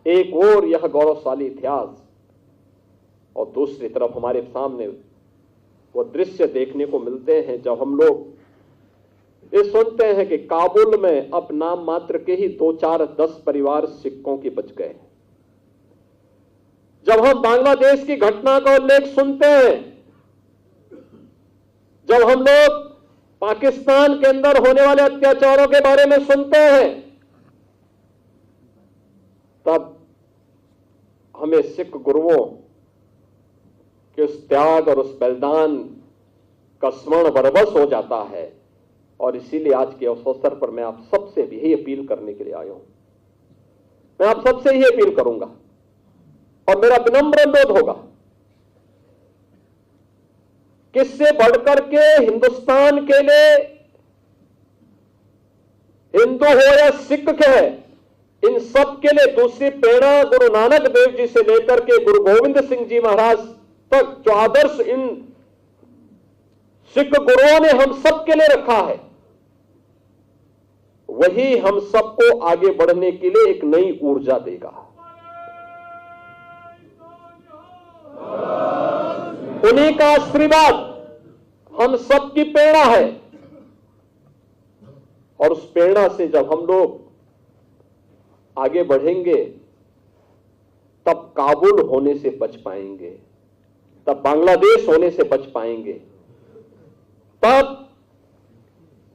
एक और यह गौरवशाली इतिहास और दूसरी तरफ हमारे सामने वो दृश्य देखने को मिलते हैं जब हम लोग ये सुनते हैं कि काबुल में अब नाम मात्र के ही 2-4-10 परिवार सिखों के बच गए। जब हम बांग्लादेश की घटना का उल्लेख सुनते हैं, जब हम लोग पाकिस्तान के अंदर होने वाले अत्याचारों के बारे में सुनते हैं, तब हमें सिख गुरुओं के उस त्याग और उस बलिदान का स्मरण बरबस हो जाता है। और इसीलिए आज के उस अवसर पर मैं आप सबसे भी यही अपील करने के लिए आया हूं। मैं आप सबसे यही अपील करूंगा और मेरा विनम्र अनुरोध होगा, किससे बढ़कर के हिंदुस्तान के लिए, हिंदू हो या सिख है, इन सब के लिए दूसरी प्रेरणा गुरु नानक देव जी से लेकर के गुरु गोविंद सिंह जी महाराज तक जो आदर्श इन सिख गुरुओं ने हम सब के लिए रखा है, वही हम सबको आगे बढ़ने के लिए एक नई ऊर्जा देगा। उन्हीं का आशीर्वाद हम सबकी प्रेरणा है और उस प्रेरणा से जब हम लोग आगे बढ़ेंगे तब काबुल होने से बच पाएंगे, तब बांग्लादेश होने से बच पाएंगे, तब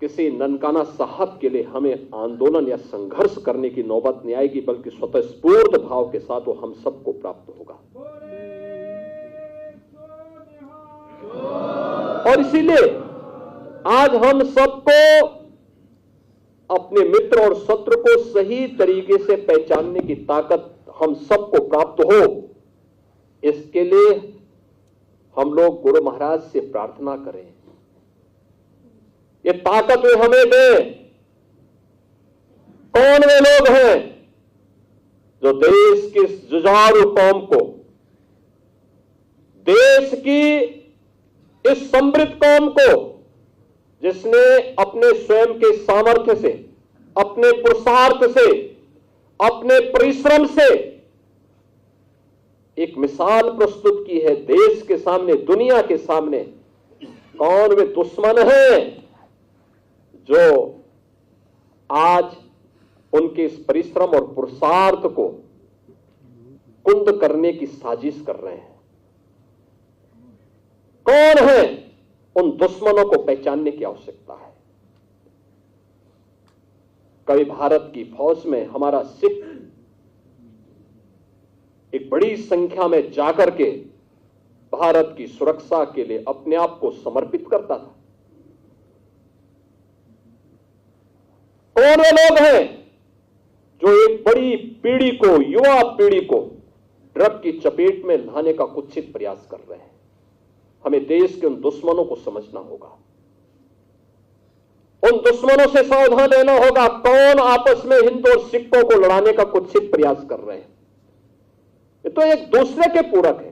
किसी ननकाना साहब के लिए हमें आंदोलन या संघर्ष करने की नौबत नहीं आएगी, बल्कि स्वतःस्फूर्त भाव के साथ वो हम सबको प्राप्त होगा। और इसीलिए आज हम सबको अपने मित्र और शत्रु को सही तरीके से पहचानने की ताकत हम सबको प्राप्त हो, इसके लिए हम लोग गुरु महाराज से प्रार्थना करें, ये ताकत वे हमें दें। कौन वे लोग हैं जो देश की जुझारू कौम को, देश की इस समृद्ध कौम को, जिसने अपने स्वयं के सामर्थ्य से, अपने पुरुषार्थ से, अपने परिश्रम से एक मिसाल प्रस्तुत की है देश के सामने, दुनिया के सामने, कौन वे दुश्मन हैं जो आज उनके इस परिश्रम और पुरुषार्थ को कुंद करने की साजिश कर रहे हैं? कौन है? उन दुश्मनों को पहचानने की आवश्यकता है। कभी भारत की फौज में हमारा सिख एक बड़ी संख्या में जाकर के भारत की सुरक्षा के लिए अपने आप को समर्पित करता था। कौन वे लोग हैं जो एक बड़ी पीढ़ी को, युवा पीढ़ी को ड्रग की चपेट में लाने का कुत्सित प्रयास कर रहे हैं? हमें देश के उन दुश्मनों को समझना होगा, उन दुश्मनों से सावधान रहना होगा। कौन आपस में हिंदू और सिखों को लड़ाने का कुत्सित प्रयास कर रहे हैं? ये तो एक दूसरे के पूरक है।